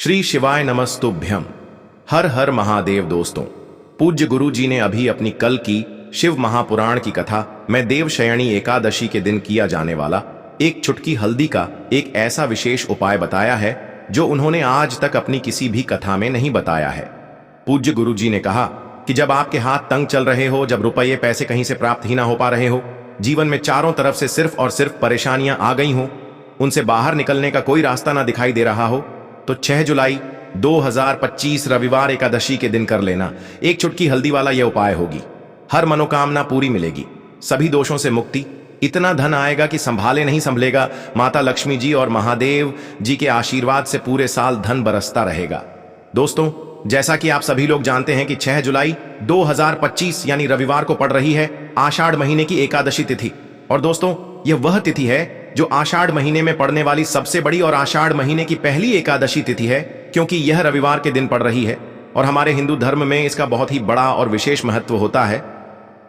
श्री शिवाय नमस्तुभ्यम। हर हर महादेव। दोस्तों, पूज्य गुरु जी ने अभी अपनी कल की शिव महापुराण की कथा में देवशयनी एकादशी के दिन किया जाने वाला एक चुटकी हल्दी का एक ऐसा विशेष उपाय बताया है जो उन्होंने आज तक अपनी किसी भी कथा में नहीं बताया है। पूज्य गुरु जी ने कहा कि जब आपके हाथ तंग चल रहे हो, जब रुपये पैसे कहीं से प्राप्त ही ना हो पा रहे हो, जीवन में चारों तरफ से सिर्फ और सिर्फ परेशानियां आ गई हो, उनसे बाहर निकलने का कोई रास्ता ना दिखाई दे रहा हो, तो 6 जुलाई 2025 रविवार एकादशी के दिन कर लेना एक चुटकी हल्दी वाला यह उपाय होगी। हर मनोकामना पूरी मिलेगी, सभी दोषों से मुक्ति, इतना धन आएगा कि संभाले नहीं संभलेगा। माता लक्ष्मी जी और महादेव जी के आशीर्वाद से पूरे साल धन बरसता रहेगा। दोस्तों, जैसा कि आप सभी लोग जानते हैं कि 6 जुलाई 2025 यानी रविवार को पड़ रही है आषाढ़ महीने की एकादशी तिथि। और दोस्तों, यह वह तिथि है जो आषाढ़ महीने में पड़ने वाली सबसे बड़ी और आषाढ़ महीने की पहली एकादशी तिथि है, क्योंकि यह रविवार के दिन पड़ रही है और हमारे हिंदू धर्म में इसका बहुत ही बड़ा और विशेष महत्व होता है।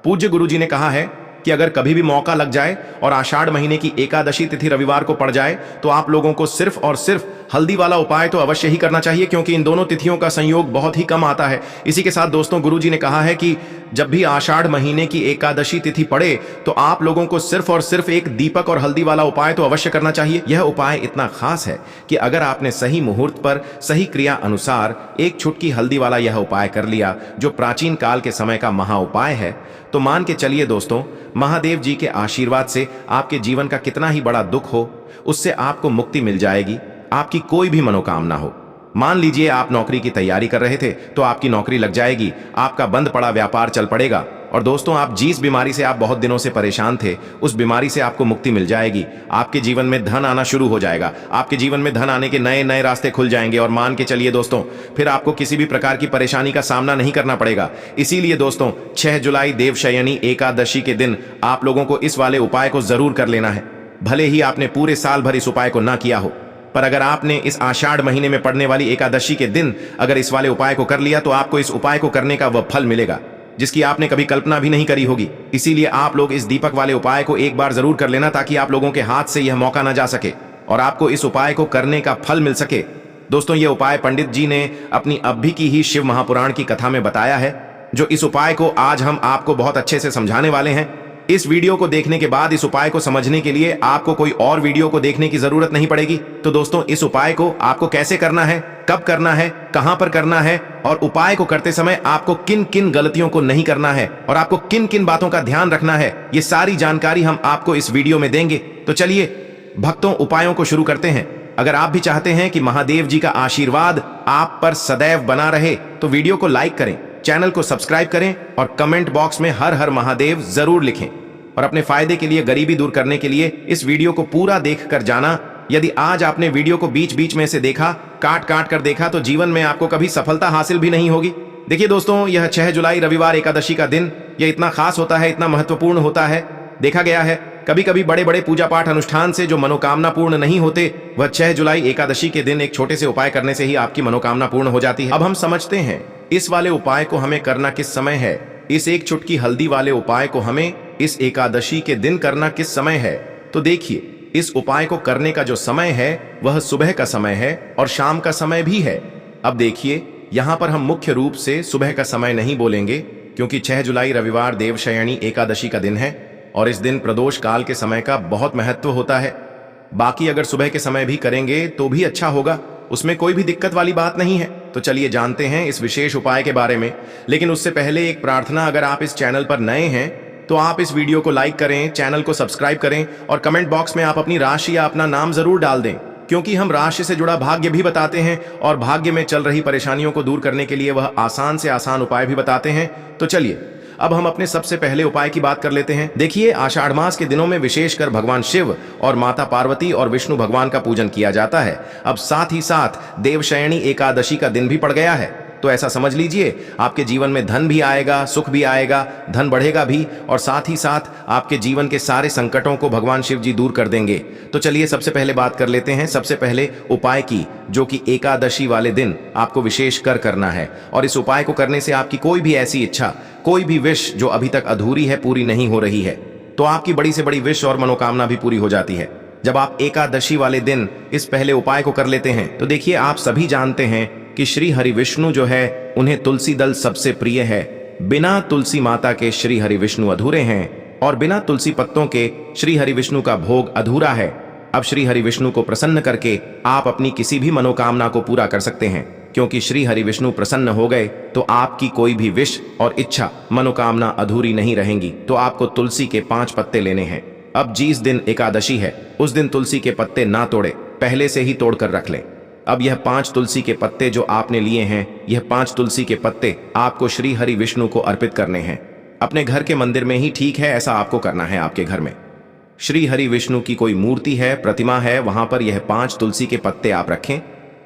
पूज्य गुरु जी ने कहा है कि अगर कभी भी मौका लग जाए और आषाढ़ महीने की एकादशी तिथि रविवार को पड़ जाए तो आप लोगों को सिर्फ और सिर्फ हल्दी वाला उपाय तो अवश्य ही करना चाहिए, क्योंकि इन दोनों तिथियों का संयोग बहुत ही कम आता है। इसी के साथ दोस्तों, गुरु जी ने कहा है कि जब भी आषाढ़ महीने की एकादशी तिथि पड़े तो आप लोगों को सिर्फ और सिर्फ एक दीपक और हल्दी वाला उपाय तो अवश्य करना चाहिए। यह उपाय इतना खास है कि अगर आपने सही मुहूर्त पर सही क्रिया अनुसार एक चुटकी हल्दी वाला यह उपाय कर लिया, जो प्राचीन काल के समय का महा उपाय है, तो मान के चलिए दोस्तों, महादेव जी के आशीर्वाद से आपके जीवन का कितना ही बड़ा दुख हो, उससे आपको मुक्ति मिल जाएगी। आपकी कोई भी मनोकामना हो, मान लीजिए आप नौकरी की तैयारी कर रहे थे तो आपकी नौकरी लग जाएगी, आपका बंद पड़ा व्यापार चल पड़ेगा। और दोस्तों, आप जिस बीमारी से आप बहुत दिनों से परेशान थे, उस बीमारी से आपको मुक्ति मिल जाएगी। आपके जीवन में धन आना शुरू हो जाएगा, आपके जीवन में धन आने के नए नए रास्ते खुल जाएंगे। और मान के चलिए दोस्तों, फिर आपको किसी भी प्रकार की परेशानी का सामना नहीं करना पड़ेगा। इसीलिए दोस्तों, 6 जुलाई देवशयनी एकादशी के दिन आप लोगों को इस वाले उपाय को जरूर कर लेना है। भले ही आपने पूरे साल भर इस उपाय को ना किया हो, पर अगर आपने इस आषाढ़ महीने में पड़ने वाली एकादशी के दिन अगर इस वाले उपाय को कर लिया तो आपको इस उपाय को करने का वह फल मिलेगा जिसकी आपने कभी कल्पना भी नहीं करी होगी। इसीलिए आप लोग इस दीपक वाले उपाय को एक बार जरूर कर लेना, ताकि आप लोगों के हाथ से यह मौका ना जा सके और आपको इस उपाय को करने का फल मिल सके। दोस्तों, यह उपाय पंडित जी ने अपनी अभी की ही शिव महापुराण की कथा में बताया है, जो इस उपाय को आज हम आपको बहुत अच्छे से समझाने वाले हैं। इस वीडियो को देखने के बाद इस उपाय को समझने के लिए आपको कोई और वीडियो को देखने की जरूरत नहीं पड़ेगी। तो दोस्तों, इस उपाय को आपको कैसे करना है, कब करना है, कहां पर करना है, और उपाय को करते समय आपको किन किन गलतियों को नहीं करना है और आपको किन किन बातों का ध्यान रखना है, ये सारी जानकारी हम आपको इस वीडियो में देंगे। तो चलिए भक्तों, उपायों को शुरू करते हैं। अगर आप भी चाहते हैं कि महादेव जी का आशीर्वाद आप पर सदैव बना रहे तो वीडियो को लाइक करें, चैनल को सब्सक्राइब करें और कमेंट बॉक्स में हर हर महादेव जरूर लिखें। और अपने फायदे के लिए, गरीबी दूर करने के लिए इस वीडियो को पूरा देख कर जाना। यदि आज आपने वीडियो को बीच बीच में से देखा, काट काट कर देखा, तो जीवन में आपको कभी सफलता हासिल भी नहीं होगी। देखिए दोस्तों, यह 6 जुलाई रविवार एकादशी का दिन यह इतना खास होता है, इतना महत्वपूर्ण होता है। देखा गया है कभी कभी बड़े बड़े पूजा पाठ अनुष्ठान से जो मनोकामना पूर्ण नहीं होते, वह 6 जुलाई एकादशी के दिन एक छोटे से उपाय करने से ही आपकी मनोकामना पूर्ण हो जाती है। अब हम समझते हैं इस वाले उपाय को हमें करना किस समय है। इस एक चुटकी हल्दी वाले उपाय को हमें इस एकादशी के दिन करना किस समय है। तो देखिए, इस उपाय को करने का जो समय है वह सुबह का समय है और शाम का समय भी है। अब देखिए, यहां पर हम मुख्य रूप से सुबह का समय नहीं बोलेंगे, क्योंकि 6 जुलाई रविवार देवशयनी एकादशी का दिन है और इस दिन प्रदोष काल के समय का बहुत महत्व होता है। बाकी अगर सुबह के समय भी करेंगे तो भी अच्छा होगा, उसमें कोई भी दिक्कत वाली बात नहीं है। तो चलिए जानते हैं इस विशेष उपाय के बारे में। लेकिन उससे पहले एक प्रार्थना, अगर आप इस चैनल पर नए हैं तो आप इस वीडियो को लाइक करें, चैनल को सब्सक्राइब करें और कमेंट बॉक्स में आप अपनी राशि या अपना नाम जरूर डाल दें, क्योंकि हम राशि से जुड़ा भाग्य भी बताते हैं और भाग्य में चल रही परेशानियों को दूर करने के लिए वह आसान से आसान उपाय भी बताते हैं। तो चलिए अब हम अपने सबसे पहले उपाय की बात कर लेते हैं। देखिए, आषाढ़ मास के दिनों में विशेषकर भगवान शिव और माता पार्वती और विष्णु भगवान का पूजन किया जाता है। अब साथ ही साथ देवशयनी एकादशी का दिन भी पड़ गया है, तो ऐसा समझ लीजिए आपके जीवन में धन भी आएगा, सुख भी आएगा, धन बढ़ेगा भी, और साथ ही साथ आपके जीवन के सारे संकटों को भगवान शिव जी दूर कर देंगे। तो चलिए सबसे पहले बात कर लेते हैं सबसे पहले उपाय की, जो कि एकादशी वाले दिन आपको विशेष कर करना है। और इस उपाय को करने से आपकी कोई भी ऐसी इच्छा, कोई भी विश जो अभी तक अधूरी है, पूरी नहीं हो रही है, तो आपकी बड़ी से बड़ी विश और मनोकामना भी पूरी हो जाती है। जब आप एकादशी वाले दिन इस पहले उपाय को कर लेते हैं तो देखिए, आप सभी जानते हैं कि श्री हरि विष्णु जो है उन्हें तुलसी दल सबसे प्रिय है। बिना तुलसी माता के श्री हरि विष्णु अधूरे हैं और बिना तुलसी पत्तों के श्री हरि विष्णु का भोग अधूरा है। अब श्री हरि विष्णु को प्रसन्न करके आप अपनी किसी भी मनोकामना को पूरा कर सकते हैं, क्योंकि श्री हरि विष्णु प्रसन्न हो गए तो आपकी कोई भी विश और इच्छा मनोकामना अधूरी नहीं रहेंगी। तो आपको तुलसी के 5 पत्ते लेने हैं। अब जिस दिन एकादशी है उस दिन तुलसी के पत्ते ना तोड़े, पहले से ही तोड़कर रख लें। अब यह 5 तुलसी के पत्ते जो आपने लिए हैं, यह 5 तुलसी के पत्ते आपको श्री हरि विष्णु को अर्पित करने हैं। अपने घर के मंदिर में ही ठीक है, ऐसा आपको करना है। आपके घर में श्री हरि विष्णु की कोई मूर्ति है, प्रतिमा है, वहां पर यह 5 तुलसी के पत्ते आप रखें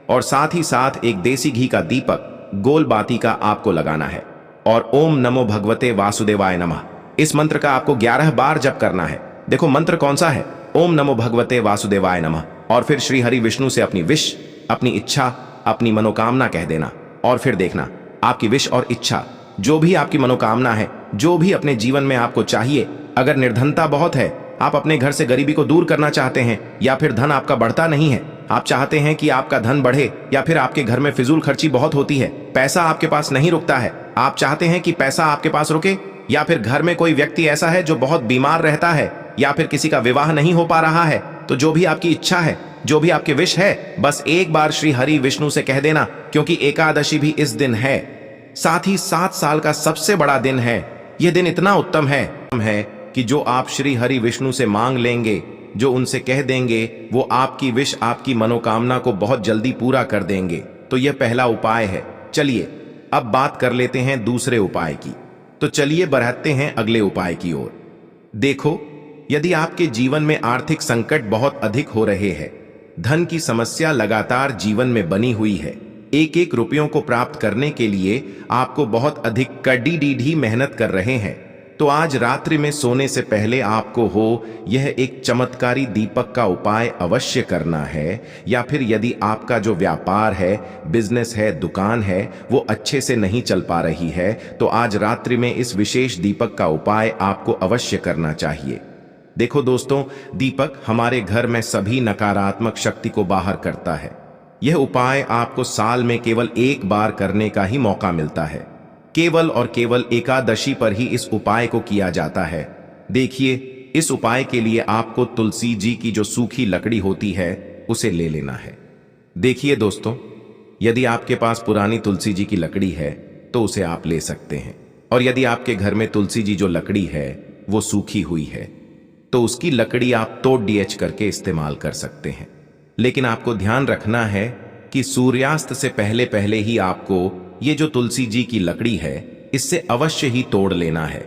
और साथ ही साथ एक देसी घी का दीपक गोल बाती का आपको लगाना है और ओम नमो भगवते वासुदेवाय नमः इस मंत्र का आपको 11 बार जप करना है। देखो मंत्र कौन सा है, ओम नमो भगवते वासुदेवाय नमः। और फिर श्री हरि विष्णु से अपनी विश, अपनी इच्छा, अपनी मनोकामना कह देना और फिर देखना आपकी विश और इच्छा, जो भी आपकी मनोकामना है, जो भी अपने जीवन में आपको चाहिए। अगर निर्धनता बहुत है, आप अपने घर से गरीबी को दूर करना चाहते हैं, या फिर धन आपका बढ़ता नहीं है, आप चाहते हैं कि आपका धन बढ़े, या फिर आपके घर में फिजूल खर्ची बहुत होती है, पैसा आपके पास नहीं रुकता है, आप चाहते हैं कि पैसा आपके पास रुके, या फिर घर में कोई व्यक्ति ऐसा है जो बहुत बीमार रहता है, या फिर किसी का विवाह नहीं हो पा रहा है, तो जो भी आपकी इच्छा है, जो भी आपके विश है, बस एक बार श्री हरि विष्णु से कह देना, क्योंकि एकादशी भी इस दिन है। साथ ही 7 साल का सबसे बड़ा दिन है। यह दिन इतना उत्तम है कि जो आप श्री हरि विष्णु से मांग लेंगे, जो उनसे कह देंगे, वो आपकी विश, आपकी मनोकामना को बहुत जल्दी पूरा कर देंगे। तो यह पहला उपाय है। चलिए अब बात कर लेते हैं दूसरे उपाय की। तो चलिए बढ़ते हैं अगले उपाय की ओर। देखो, यदि आपके जीवन में आर्थिक संकट बहुत अधिक हो रहे हैं, धन की समस्या लगातार जीवन में बनी हुई है, एक एक रुपयों को प्राप्त करने के लिए आपको बहुत अधिक कड़ी मेहनत कर रहे हैं, तो आज रात्रि में सोने से पहले आपको यह एक चमत्कारी दीपक का उपाय अवश्य करना है। या फिर यदि आपका जो व्यापार है, बिजनेस है, दुकान है, वो अच्छे से नहीं चल पा रही है, तो आज रात्रि में इस विशेष दीपक का उपाय आपको अवश्य करना चाहिए। देखो दोस्तों, दीपक हमारे घर में सभी नकारात्मक शक्ति को बाहर करता है। यह उपाय आपको साल में केवल एक बार करने का ही मौका मिलता है। केवल और केवल एकादशी पर ही इस उपाय को किया जाता है। देखिए, इस उपाय के लिए आपको तुलसी जी की जो सूखी लकड़ी होती है उसे ले लेना है। देखिए दोस्तों, यदि आपके पास पुरानी तुलसी जी की लकड़ी है तो उसे आप ले सकते हैं, और यदि आपके घर में तुलसी जी जो लकड़ी है वो सूखी हुई है तो उसकी लकड़ी आप तोड़ डीएच करके इस्तेमाल कर सकते हैं। लेकिन आपको ध्यान रखना है कि सूर्यास्त से पहले पहले ही आपको ये जो तुलसी जी की लकड़ी है इससे अवश्य ही तोड़ लेना है,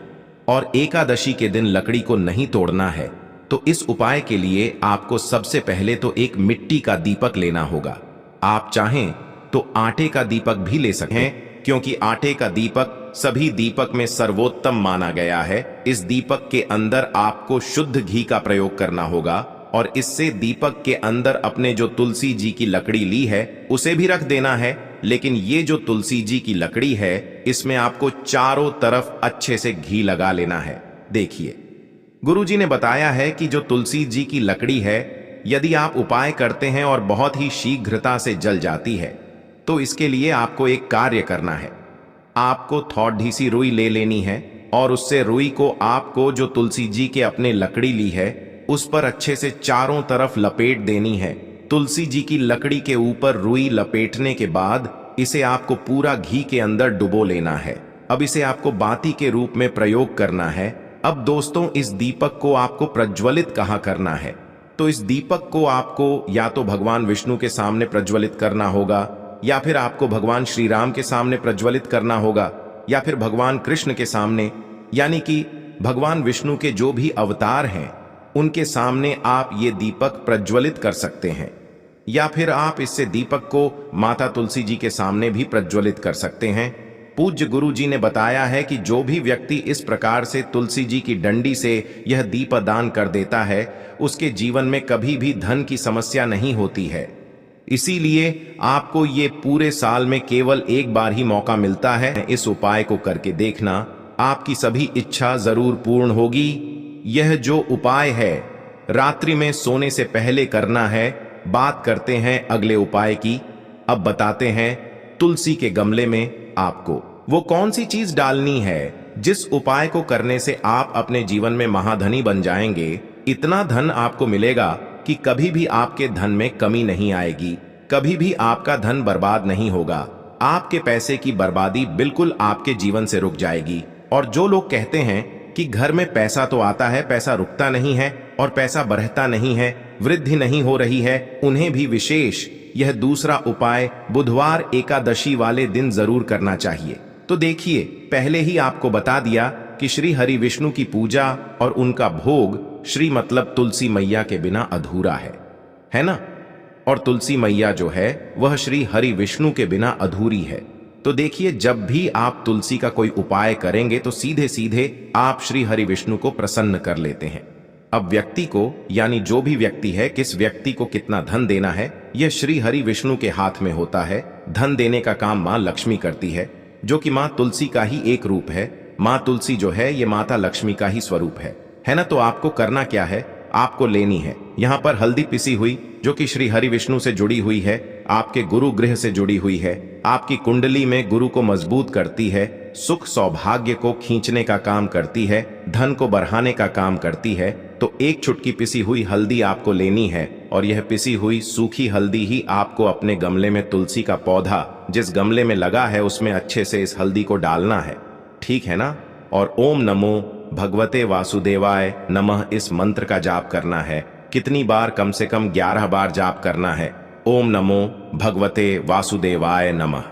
और एकादशी के दिन लकड़ी को नहीं तोड़ना है। तो इस उपाय के लिए आपको सबसे पहले तो एक मिट्टी का दीपक लेना होगा। आप चाहें तो आटे का दीपक भी ले सकते हैं, क्योंकि आटे का दीपक सभी दीपक में सर्वोत्तम माना गया है। इस दीपक के अंदर आपको शुद्ध घी का प्रयोग करना होगा, और इससे दीपक के अंदर अपने जो तुलसी जी की लकड़ी ली है उसे भी रख देना है। लेकिन ये जो तुलसी जी की लकड़ी है, इसमें आपको चारों तरफ अच्छे से घी लगा लेना है। देखिए, गुरुजी ने बताया है कि जो तुलसी जी की लकड़ी है, यदि आप उपाय करते हैं और बहुत ही शीघ्रता से जल जाती है, तो इसके लिए आपको एक कार्य करना है। आपको थोड़ी सी रुई ले लेनी है, और उससे रुई को आपको जो तुलसी जी के अपने लकड़ी ली है उस पर अच्छे से चारों तरफ लपेट देनी है। तुलसी जी की लकड़ी के ऊपर रुई लपेटने के बाद इसे आपको पूरा घी के अंदर डुबो लेना है। अब इसे आपको बाती के रूप में प्रयोग करना है। अब दोस्तों, इस दीपक को आपको प्रज्वलित कहाँ करना है? तो इस दीपक को आपको या तो भगवान विष्णु के सामने प्रज्वलित करना होगा, या फिर आपको भगवान श्री राम के सामने प्रज्वलित करना होगा, या फिर भगवान कृष्ण के सामने, यानी कि भगवान विष्णु के जो भी अवतार हैं उनके सामने आप ये दीपक प्रज्वलित कर सकते हैं। या फिर आप इससे दीपक को माता तुलसी जी के सामने भी प्रज्वलित कर सकते हैं। पूज्य गुरु जी ने बताया है कि जो भी व्यक्ति इस प्रकार से तुलसी जी की डंडी से यह दीपदान कर देता है, उसके जीवन में कभी भी धन की समस्या नहीं होती है। इसीलिए आपको ये पूरे साल में केवल एक बार ही मौका मिलता है। इस उपाय को करके देखना, आपकी सभी इच्छा जरूर पूर्ण होगी। यह जो उपाय है रात्रि में सोने से पहले करना है। बात करते हैं अगले उपाय की। अब बताते हैं तुलसी के गमले में आपको वो कौन सी चीज डालनी है जिस उपाय को करने से आप अपने जीवन में महाधनी बन जाएंगे। इतना धन आपको मिलेगा कि कभी भी आपके धन में कमी नहीं आएगी, कभी भी आपका धन बर्बाद नहीं होगा। आपके पैसे की बर्बादी बिल्कुल आपके जीवन से रुक जाएगी। और जो लोग कहते हैं कि घर में पैसा तो आता है, पैसा रुकता नहीं है और पैसा बढ़ता नहीं है, वृद्धि नहीं हो रही है, उन्हें भी विशेष यह दूसरा उपाय बुधवार एकादशी वाले दिन जरूर करना चाहिए। तो देखिए, पहले ही आपको बता दिया कि श्री हरि विष्णु की पूजा और उनका भोग श्री मतलब तुलसी मैया के बिना अधूरा है ना। और तुलसी मैया जो है वह श्री हरि विष्णु के बिना अधूरी है। तो देखिए, जब भी आप तुलसी का कोई उपाय करेंगे तो सीधे सीधे आप श्री हरि विष्णु को प्रसन्न कर लेते हैं। अब व्यक्ति को, यानी जो भी व्यक्ति है, किस व्यक्ति को कितना धन देना है, यह श्री हरि विष्णु के हाथ में होता है। धन देने का काम मां लक्ष्मी करती है, जो कि मां तुलसी का ही एक रूप है। मां तुलसी जो है ये माता लक्ष्मी का ही स्वरूप है ना। तो आपको करना क्या है, आपको लेनी है यहाँ पर हल्दी पिसी हुई, जो कि श्री हरि विष्णु से जुड़ी हुई है, आपके गुरु गृह से जुड़ी हुई है, आपकी कुंडली में गुरु को मजबूत करती है, सुख सौभाग्य को खींचने का काम करती है, धन को बढ़ाने का काम करती है। तो एक चुटकी पिसी हुई हल्दी आपको लेनी है और यह पिसी हुई सूखी हल्दी ही आपको अपने गमले में, तुलसी का पौधा जिस गमले में लगा है उसमें अच्छे से इस हल्दी को डालना है, ठीक है ना। और ओम नमो भगवते वासुदेवाय नमः इस मंत्र का जाप करना है। कितनी बार, कम से कम 11 बार जाप करना है। ओम नमो भगवते वासुदेवाय नमः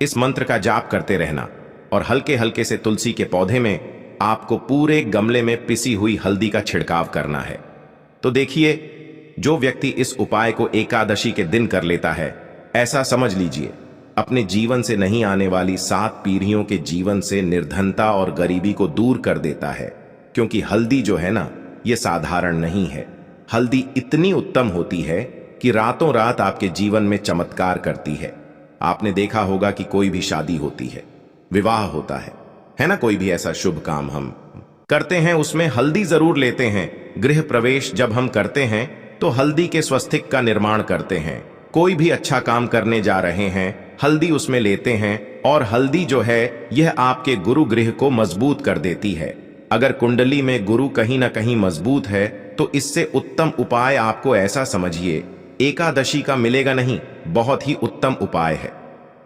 इस मंत्र का जाप करते रहना। और हल्के हल्के से तुलसी के पौधे में आपको पूरे गमले में पिसी हुई हल्दी का छिड़काव करना है। तो देखिए, जो व्यक्ति इस उपाय को एकादशी के दिन कर लेता है, ऐसा समझ लीजिए अपने जीवन से नहीं आने वाली 7 पीढ़ियों के जीवन से निर्धनता और गरीबी को दूर कर देता है। क्योंकि हल्दी जो है ना, ये साधारण नहीं है। हल्दी इतनी उत्तम होती है कि रातों रात आपके जीवन में चमत्कार करती है। आपने देखा होगा कि कोई भी शादी होती है, विवाह होता है ना, कोई भी ऐसा शुभ काम हम करते हैं उसमें हल्दी जरूर लेते हैं। गृह प्रवेश जब हम करते हैं तो हल्दी के स्वस्तिक का निर्माण करते हैं। कोई भी अच्छा काम करने जा रहे हैं, हल्दी उसमें लेते हैं। और हल्दी जो है यह आपके गुरु गृह को मजबूत कर देती है। अगर कुंडली में गुरु कहीं ना कहीं मजबूत है तो इससे उत्तम उपाय आपको ऐसा समझिए एकादशी का मिलेगा नहीं, बहुत ही उत्तम उपाय है।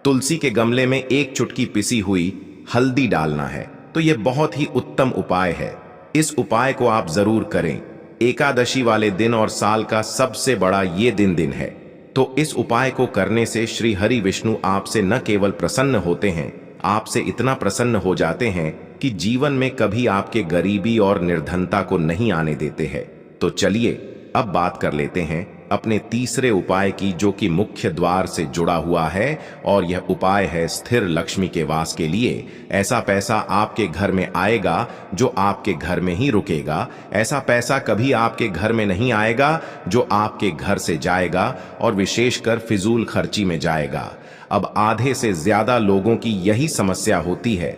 तुलसी के गमले में एक चुटकी पिसी हुई हल्दी डालना है, तो यह बहुत ही उत्तम उपाय है। इस उपाय को आप जरूर करें। एकादशी वाले दिन और साल का सबसे बड़ा ये दिन है। तो इस उपाय को करने से श्री हरि विष्णु आपसे न केवल प्रसन्न होते हैं, आपसे इतना प्रसन्न हो जाते हैं कि जीवन में कभी आपके गरीबी और निर्धनता को नहीं आने देते हैं। तो चलिए अब बात कर लेते हैं अपने तीसरे उपाय की, जो कि मुख्य द्वार से जुड़ा हुआ है। और यह उपाय है स्थिर लक्ष्मी के वास के लिए। ऐसा पैसा आपके घर में आएगा जो आपके घर में ही रुकेगा। ऐसा पैसा कभी आपके घर में नहीं आएगा जो आपके घर से जाएगा और विशेषकर फिजूल खर्ची में जाएगा। अब आधे से ज्यादा लोगों की यही समस्या होती है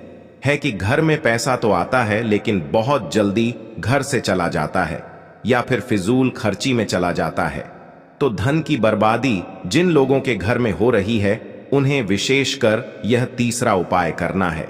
कि घर में पैसा तो आता है लेकिन बहुत जल्दी घर से चला जाता है या फिर फिजूल खर्ची में चला जाता है। तो धन की बर्बादी जिन लोगों के घर में हो रही है उन्हें विशेषकर यह तीसरा उपाय करना है।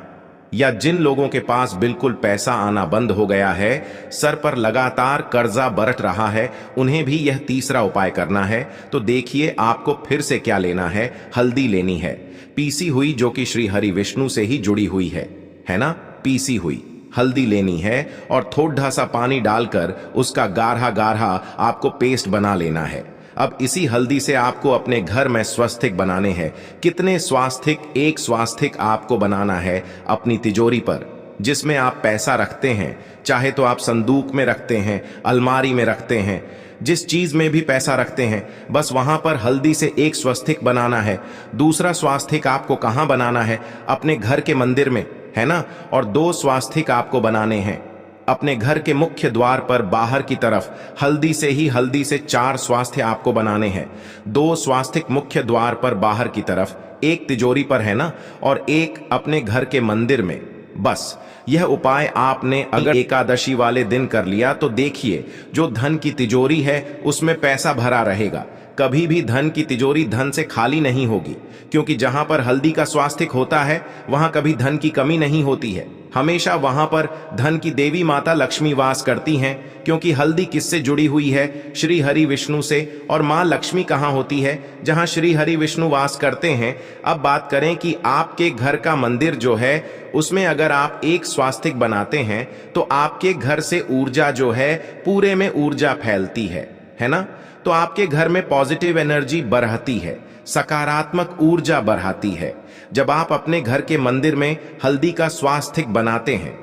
या जिन लोगों के पास बिल्कुल पैसा आना बंद हो गया है, सर पर लगातार कर्जा बरत रहा है, उन्हें भी यह तीसरा उपाय करना है। तो देखिए आपको फिर से क्या लेना है, हल्दी लेनी है पीसी हुई, जो कि श्री हरि विष्णु से ही जुड़ी हुई है ना। पीसी हुई हल्दी लेनी है और थोड़ा सा पानी डालकर उसका गाढ़ा गाढ़ा आपको पेस्ट बना लेना है। अब इसी हल्दी से आपको अपने घर में स्वास्तिक बनाने हैं। कितने स्वास्तिक? एक स्वास्तिक आपको बनाना है अपनी तिजोरी पर, जिसमें आप पैसा रखते हैं। चाहे तो आप संदूक में रखते हैं, अलमारी में रखते हैं, जिस चीज में भी पैसा रखते हैं, बस वहां पर हल्दी से एक स्वास्तिक बनाना है। दूसरा स्वास्तिक आपको कहां बनाना है? अपने घर के मंदिर में, है ना। और 2 स्वास्तिक आपको बनाने हैं अपने घर के मुख्य द्वार पर बाहर की तरफ। हल्दी से 4 स्वास्तिक आपको बनाने हैं। 2 स्वास्तिक मुख्य द्वार पर बाहर की तरफ, एक तिजोरी पर, है ना, और एक अपने घर के मंदिर में। बस यह उपाय आपने अगर एकादशी वाले दिन कर लिया तो देखिए, जो धन की तिजोरी है उसमें पैसा भरा रहेगा। कभी भी धन की तिजोरी धन से खाली नहीं होगी, क्योंकि जहां पर हल्दी का स्वास्तिक होता है वहां कभी धन की कमी नहीं होती है। हमेशा वहां पर धन की देवी माता लक्ष्मी वास करती हैं, क्योंकि हल्दी किससे जुड़ी हुई है? श्री हरि विष्णु से। और मां लक्ष्मी कहां होती है? जहां श्री हरि विष्णु वास करते हैं। अब बात करें कि आपके घर का मंदिर जो है उसमें अगर आप एक स्वास्तिक बनाते हैं तो आपके घर से ऊर्जा जो है पूरे में ऊर्जा फैलती है ना? तो आपके घर में पॉजिटिव एनर्जी बढ़ती है, सकारात्मक ऊर्जा बढ़ाती है। जब आप अपने घर के मंदिर में हल्दी का स्वास्तिक बनाते हैं,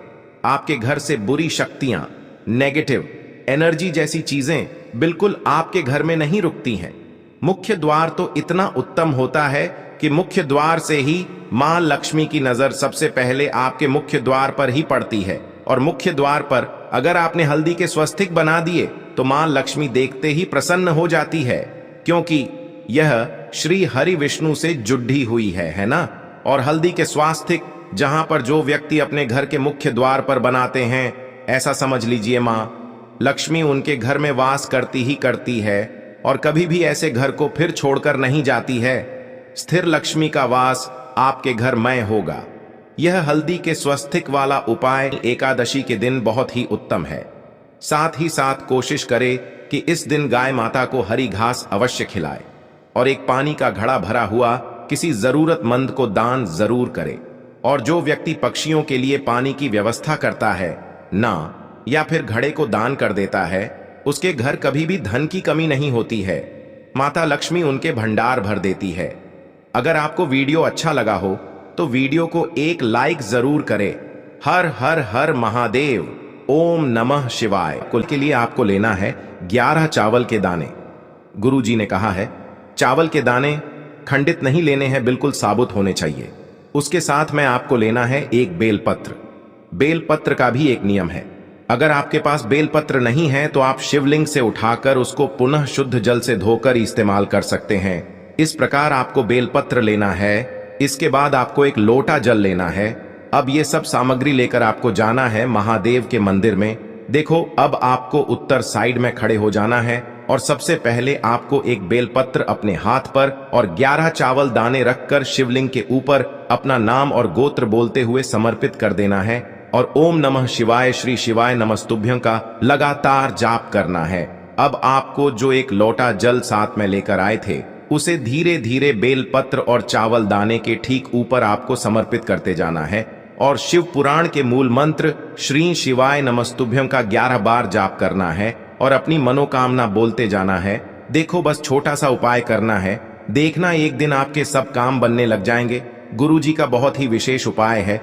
आपके घर से बुरी शक्तियां, नेगेटिव एनर्जी जैसी चीजें बिल्कुल आपके घर में नहीं रुकती हैं। मुख्य द्वार तो इतना उत्तम होता है कि मुख्य द्वार से ही मां लक्ष्मी की नजर सबसे पहले आपके मुख्य द्वार पर ही पड़ती है। और मुख्य द्वार पर अगर आपने हल्दी के स्वस्तिक बना दिए तो मां लक्ष्मी देखते ही प्रसन्न हो जाती है, क्योंकि यह श्री हरि विष्णु से जुड़ी हुई है ना? और हल्दी के स्वास्तिक जहां पर जो व्यक्ति अपने घर के मुख्य द्वार पर बनाते हैं, ऐसा समझ लीजिए मां लक्ष्मी उनके घर में वास करती ही करती है और कभी भी ऐसे घर को फिर छोड़कर नहीं जाती है। स्थिर लक्ष्मी का वास आपके घर में होगा। यह हल्दी के स्वस्तिक वाला उपाय एकादशी के दिन बहुत ही उत्तम है। साथ ही साथ कोशिश करे कि इस दिन गाय माता को हरी घास अवश्य खिलाए और एक पानी का घड़ा भरा हुआ किसी जरूरतमंद को दान जरूर करे। और जो व्यक्ति पक्षियों के लिए पानी की व्यवस्था करता है ना, या फिर घड़े को दान कर देता है, उसके घर कभी भी धन की कमी नहीं होती है। माता लक्ष्मी उनके भंडार भर देती है। अगर आपको वीडियो अच्छा लगा हो तो वीडियो को एक लाइक जरूर करें। हर हर हर महादेव, ओम नमः शिवाय। कुल के लिए आपको लेना है 11 चावल के दाने। गुरुजी ने कहा है चावल के दाने खंडित नहीं लेने हैं, बिल्कुल साबुत होने चाहिए। उसके साथ में आपको लेना है एक बेलपत्र। बेलपत्र का भी एक नियम है, अगर आपके पास बेलपत्र नहीं है तो आप शिवलिंग से उठाकर उसको पुनः शुद्ध जल से धोकर इस्तेमाल कर सकते हैं। इस प्रकार आपको बेलपत्र लेना है। इसके बाद आपको एक लोटा जल लेना है। अब ये सब सामग्री लेकर आपको जाना है महादेव के मंदिर में। देखो, अब आपको उत्तर साइड में खड़े हो जाना है और सबसे पहले आपको एक बेलपत्र अपने हाथ पर और 11 चावल दाने रखकर शिवलिंग के ऊपर अपना नाम और गोत्र बोलते हुए समर्पित कर देना है और ओम नमः शिवाय, श्री शिवाय नमस्तुभ्यं का लगातार जाप करना है। अब आपको जो एक लोटा जल साथ में लेकर आए थे उसे धीरे धीरे बेलपत्र और चावल दाने के ठीक ऊपर आपको समर्पित करते जाना है और शिव पुराण के मूल मंत्र श्री शिवाय नमस्तुभ्यं का 11 बार जाप करना है और अपनी मनोकामना बोलते जाना है। देखो, बस छोटा सा उपाय करना है, देखना एक दिन आपके सब काम बनने लग जाएंगे। गुरुजी का बहुत ही विशेष उपाय है।